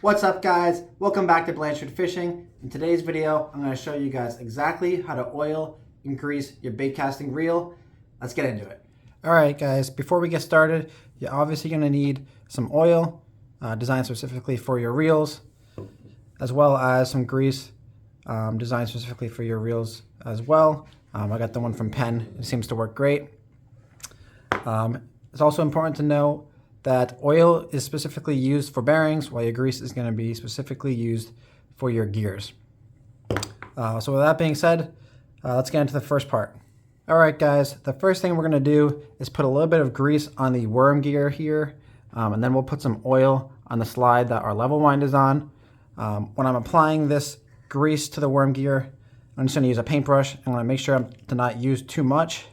What's up, guys? Welcome back to Blanchard Fishing. In today's video, I'm going to show you guys exactly how to oil and grease your bait casting reel. Let's get into it. All right, guys, before we get started, you're obviously going to need some oil designed specifically for your reels, as well as some grease designed specifically for your reels as well. I got the one from Penn. It seems to work great. It's also important to know that oil is specifically used for bearings, while your grease is going to be specifically used for your gears. So with that being said, let's get into the first part. All right, guys, the first thing we're going to do is put a little bit of grease on the worm gear here, and then we'll put some oil on the slide that our level wind is on. When I'm applying this grease to the worm gear, I'm just going to use a paintbrush. I'm going to make sure to not use too much,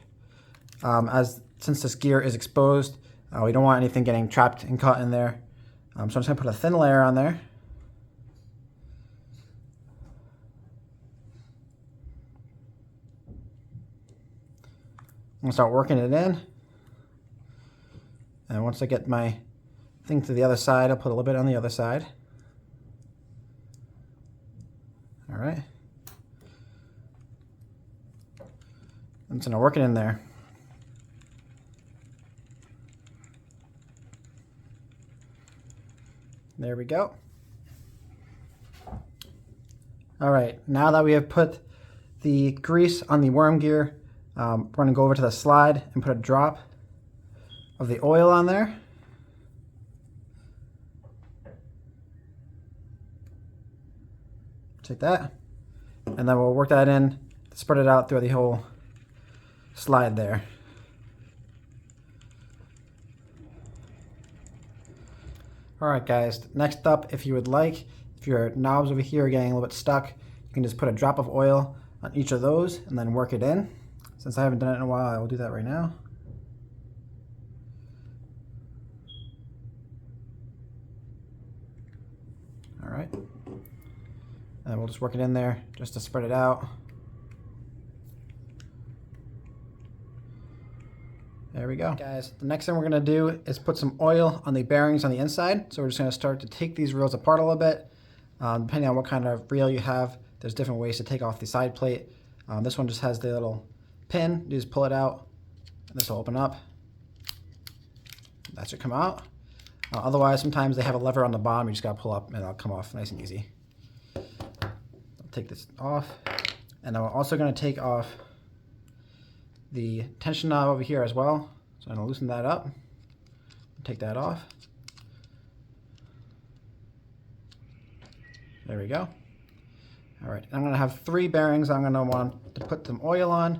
since this gear is exposed. We don't want anything getting trapped and caught in there. So I'm just going to put a thin layer on there. I'm going to start working it in. And once I get my thing to the other side, I'll put a little bit on the other side. All right. I'm just going to work it in there. There we go. All right, now that we have put the grease on the worm gear, we're going to go over to the slide and put a drop of the oil on there. Take that, and then we'll work that in, spread it out through the whole slide there. Alright, guys, next up, if you would like, if your knobs over here are getting a little bit stuck, you can just put a drop of oil on each of those and then work it in. Since I haven't done it in a while, I will do that right now. Alright, and we'll just work it in there just to spread it out. There we go. Guys, the next thing we're going to do is put some oil on the bearings on the inside. So we're just going to start to take these reels apart a little bit. Depending on what kind of reel you have, there's different ways to take off the side plate. This one just has the little pin. You just pull it out. This will open up. That should come out. Otherwise, sometimes they have a lever on the bottom. You just got to pull up and it'll come off nice and easy. I'll take this off. And then we're also going to take off the tension knob over here as well. So I'm going to loosen that up, take that off. There we go. All right, I'm going to have 3 bearings I'm going to want to put some oil on.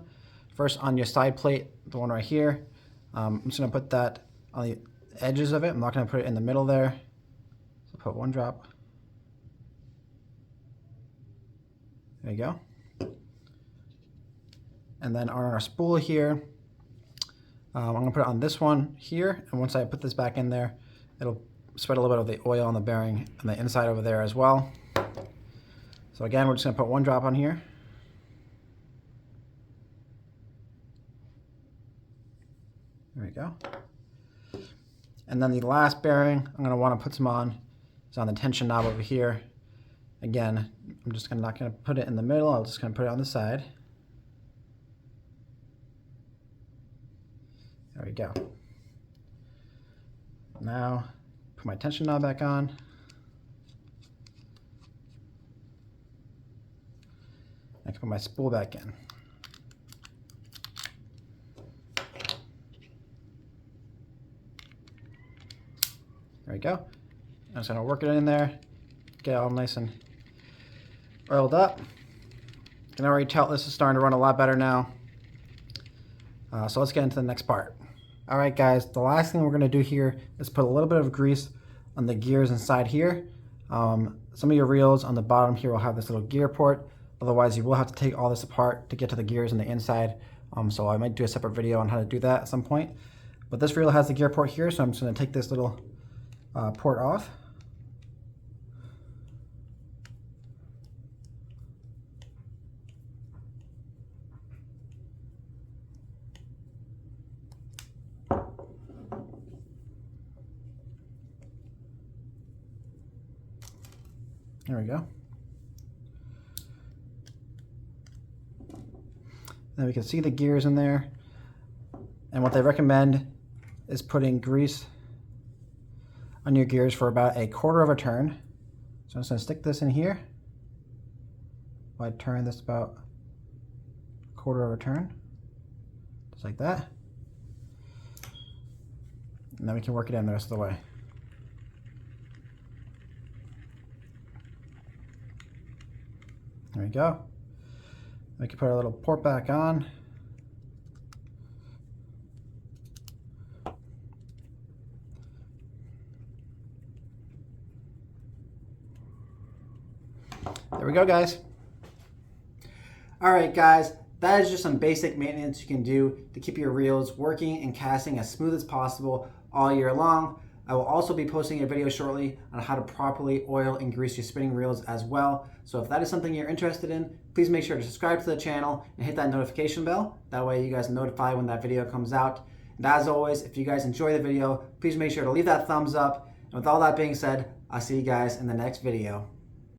First on your side plate, the one right here. I'm just going to put that on the edges of it. I'm not going to put it in the middle there. So put 1 drop. There you go. And then on our spool here, I'm going to put it on this one here. And once I put this back in there, it'll spread a little bit of the oil on the bearing on the inside over there as well. So again, we're just going to put 1 drop on here. There we go. And then the last bearing I'm going to want to put some on is on the tension knob over here. Again, I'm just not going to put it in the middle. I'm just going to put it on the side. There we go. Now, put my tension knob back on. I can put my spool back in. There we go. I'm just going to work it in there, get it all nice and oiled up. You can already tell this is starting to run a lot better now. So let's get into the next part. All right, guys, the last thing we're going to do here is put a little bit of grease on the gears inside here. Some of your reels on the bottom here will have this little gear port. Otherwise, you will have to take all this apart to get to the gears on the inside. So I might do a separate video on how to do that at some point. But this reel has the gear port here, so I'm just going to take this little port off. There we go. Then we can see the gears in there. And what they recommend is putting grease on your gears for about 1/4 of a turn. So I'm just going to stick this in here. I turn this about 1/4 of a turn, just like that. And then we can work it in the rest of the way. There we go. We can put our little port back on. There we go, guys. All right, guys, that is just some basic maintenance you can do to keep your reels working and casting as smooth as possible all year long. I will also be posting a video shortly on how to properly oil and grease your spinning reels as well. So if that is something you're interested in, please make sure to subscribe to the channel and hit that notification bell. That way you guys are notified when that video comes out. And as always, if you guys enjoy the video, please make sure to leave that thumbs up. And with all that being said, I'll see you guys in the next video.